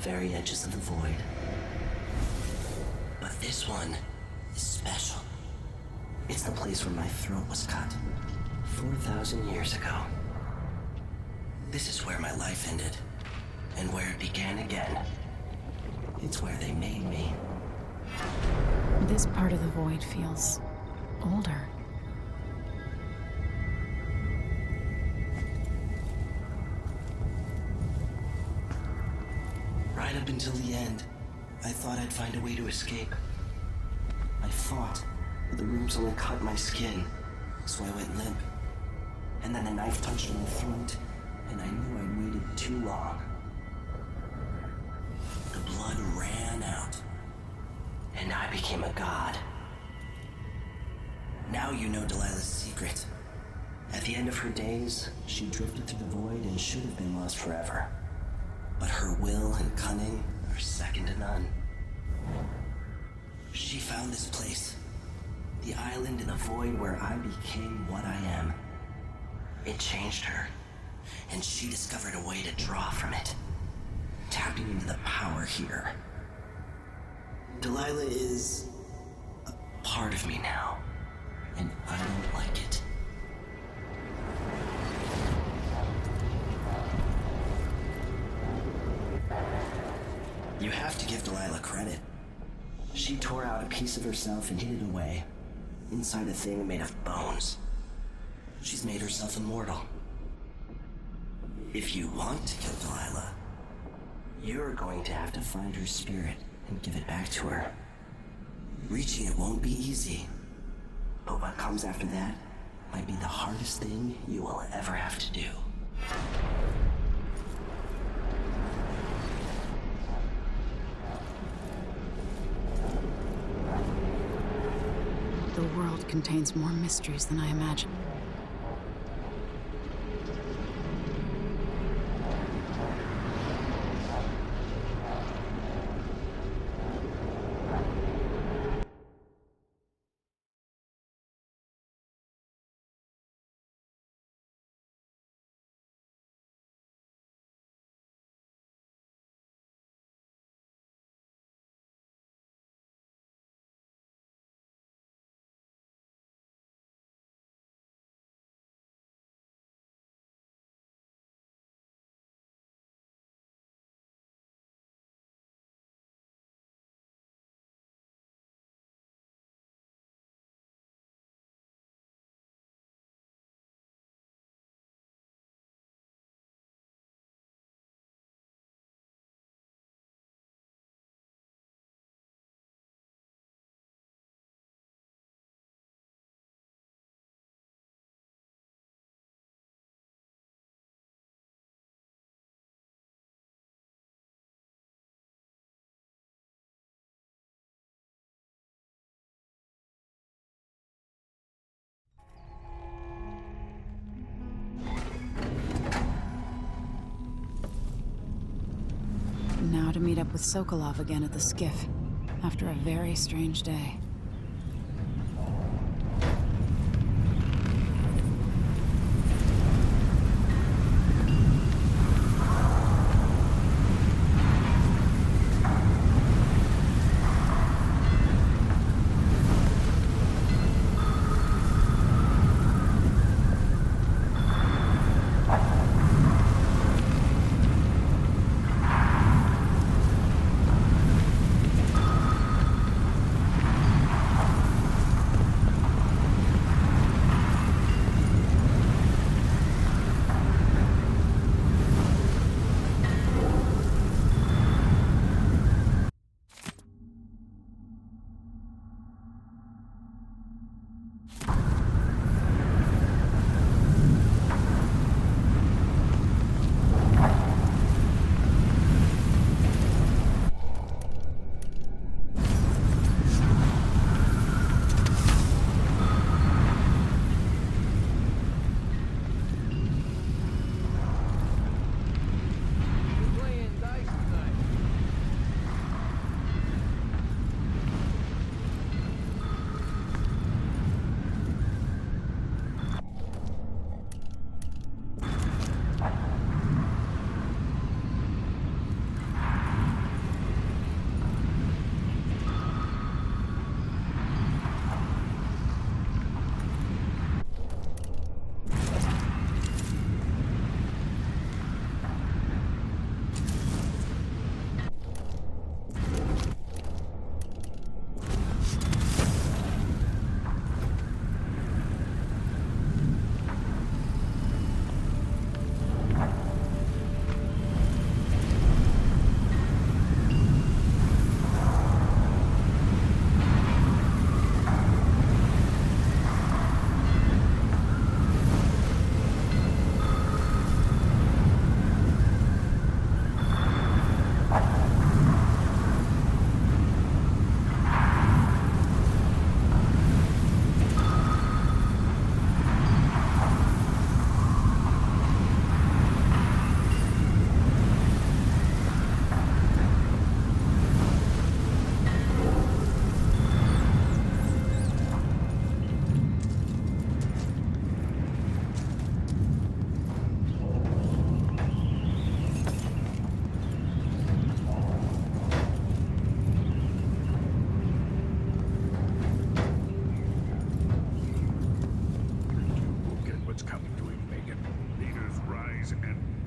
very edges of the void. But this one is special. It's the place where my throat was cut 4,000 years ago. This is where my life ended, and where it began again. It's where they made me. This part of the void feels older. Right up until the end, I thought I'd find a way to escape. I fought, but the rooms only cut my skin, so I went limp. And then a knife touched my throat, and I knew I'd waited too long. The blood ran out, and I became a god. Now you know Delilah's secret. At the end of her days, she drifted through the void and should have been lost forever. But her will and cunning are second to none. She found this place, the island in the void where I became what I am. It changed her, and she discovered a way to draw from it, tapping into the power here. Delilah is a part of me now, and I don't like it. You have to give Delilah credit. She tore out a piece of herself and hid it away, inside a thing made of bones. She's made herself immortal. If you want to kill Delilah, you're going to have to find her spirit and give it back to her. Reaching it won't be easy, but what comes after that might be the hardest thing you will ever have to do. The world contains more mysteries than I imagined. Now to meet up with Sokolov again at the skiff, after a very strange day.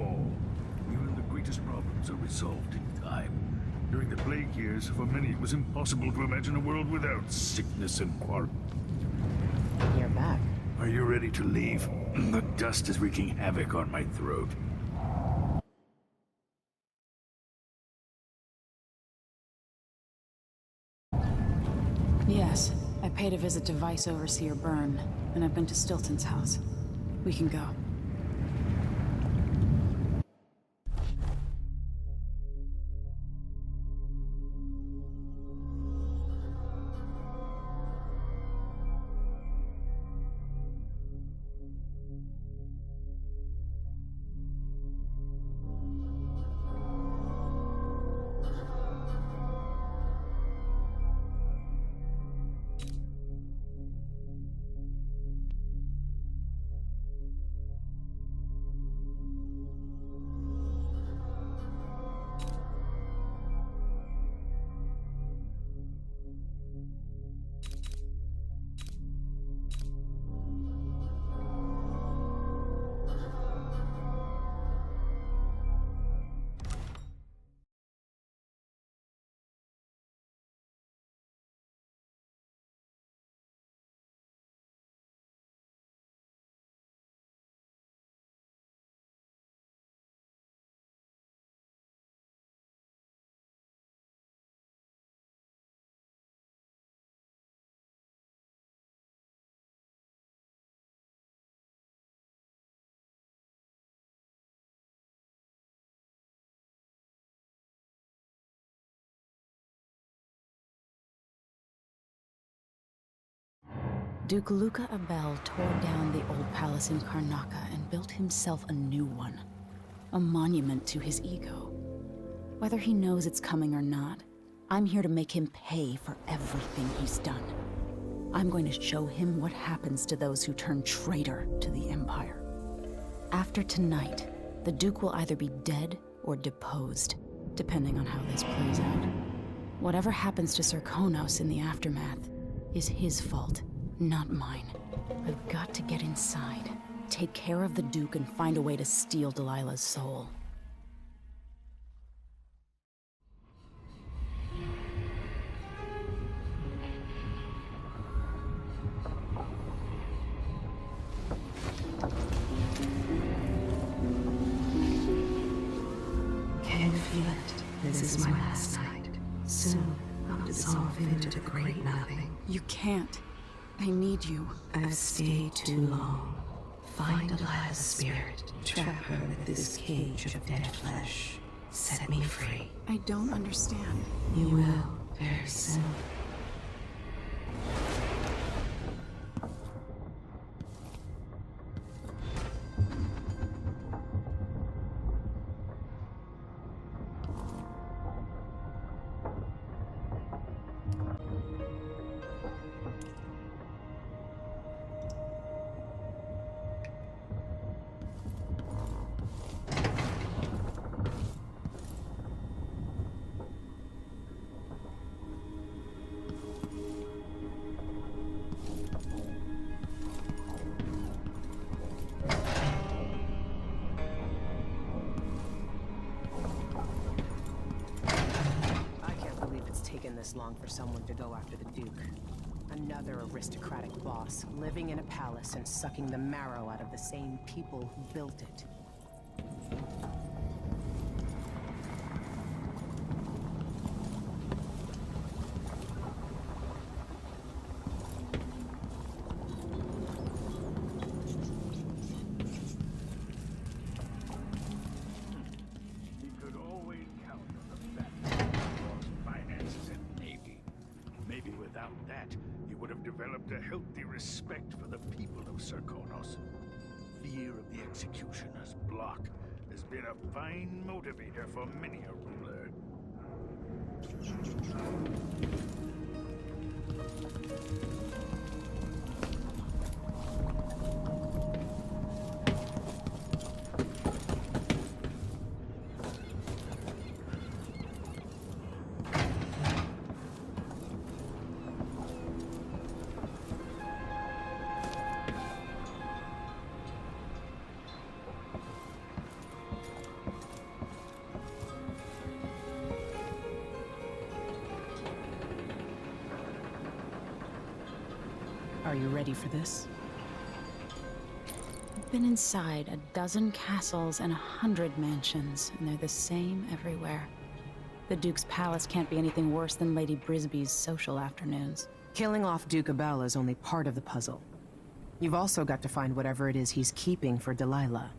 fall. Even the greatest problems are resolved in time. During the plague years, for many it was impossible to imagine a world without sickness and quarrel. You're back. Are you ready to leave? The dust is wreaking havoc on my throat. Yes, I paid a visit to Vice Overseer Byrne, and I've been to Stilton's house. We can go. Duke Luca Abel tore down the old palace in Karnaca and built himself a new one. A monument to his ego. Whether he knows it's coming or not, I'm here to make him pay for everything he's done. I'm going to show him what happens to those who turn traitor to the Empire. After tonight, the Duke will either be dead or deposed, depending on how this plays out. Whatever happens to Sir Konos in the aftermath is his fault. Not mine. I've got to get inside, take care of the Duke, and find a way to steal Delilah's soul. Can you feel it? This is my last night. Soon, I'll dissolve into the great nothing. You can't. I need you. I've stayed too long. Find Delilah's spirit. Trap her with this cage of dead flesh. Set me free. I don't understand. You will, very soon. This long for someone to go after the Duke. Another aristocratic boss, living in a palace and sucking the marrow out of the same people who built it. Developed a healthy respect for the people of Sir Konos. Fear of the executioner's block has been a fine motivator for many a ruler. Are you ready for this? I've been inside a dozen castles and 100 mansions, and they're the same everywhere. The Duke's palace can't be anything worse than Lady Brisby's social afternoons. Killing off Duke Abel is only part of the puzzle. You've also got to find whatever it is he's keeping for Delilah.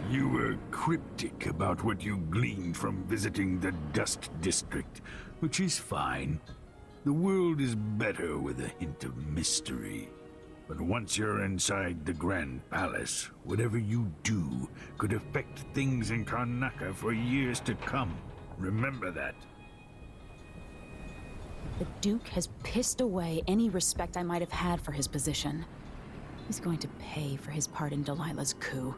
You were cryptic about what you gleaned from visiting the Dust District, which is fine. The world is better with a hint of mystery. But once you're inside the Grand Palace, whatever you do could affect things in Karnaca for years to come. Remember that. The Duke has pissed away any respect I might have had for his position. He's going to pay for his part in Delilah's coup.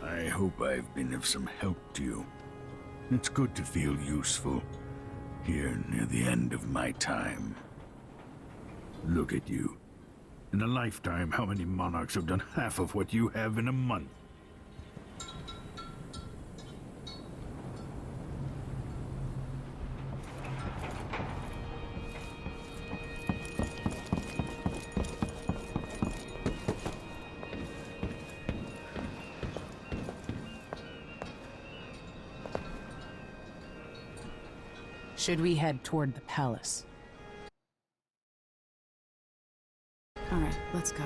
I hope I've been of some help to you. It's good to feel useful, here near the end of my time. Look at you. In a lifetime, how many monarchs have done half of what you have in a month? Should we head toward the palace? All right, let's go.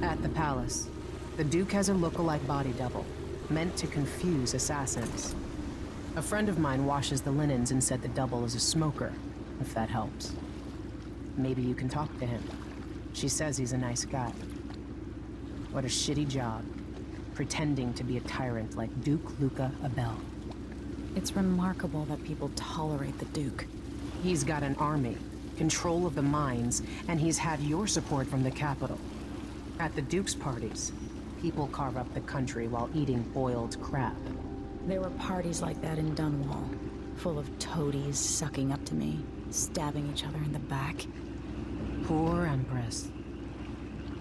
At the palace, the Duke has a look-alike body double, meant to confuse assassins. A friend of mine washes the linens and said the double is a smoker, if that helps. Maybe you can talk to him. She says he's a nice guy. What a shitty job, pretending to be a tyrant like Duke Luca Abel. It's remarkable that people tolerate the Duke. He's got an army, control of the mines, and he's had your support from the capital. At the Duke's parties, people carve up the country while eating boiled crab. There were parties like that in Dunwall, full of toadies sucking up to me, stabbing each other in the back. Poor Empress.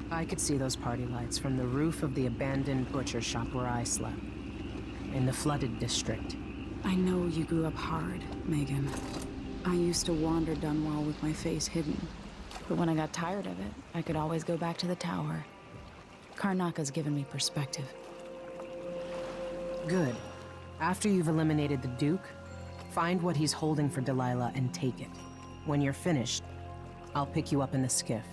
I could see those party lights from the roof of the abandoned butcher shop where I slept, in the flooded district. I know you grew up hard, Megan. I used to wander Dunwall with my face hidden. But when I got tired of it, I could always go back to the tower. Karnaca's given me perspective. Good. After you've eliminated the Duke, find what he's holding for Delilah and take it. When you're finished, I'll pick you up in the skiff.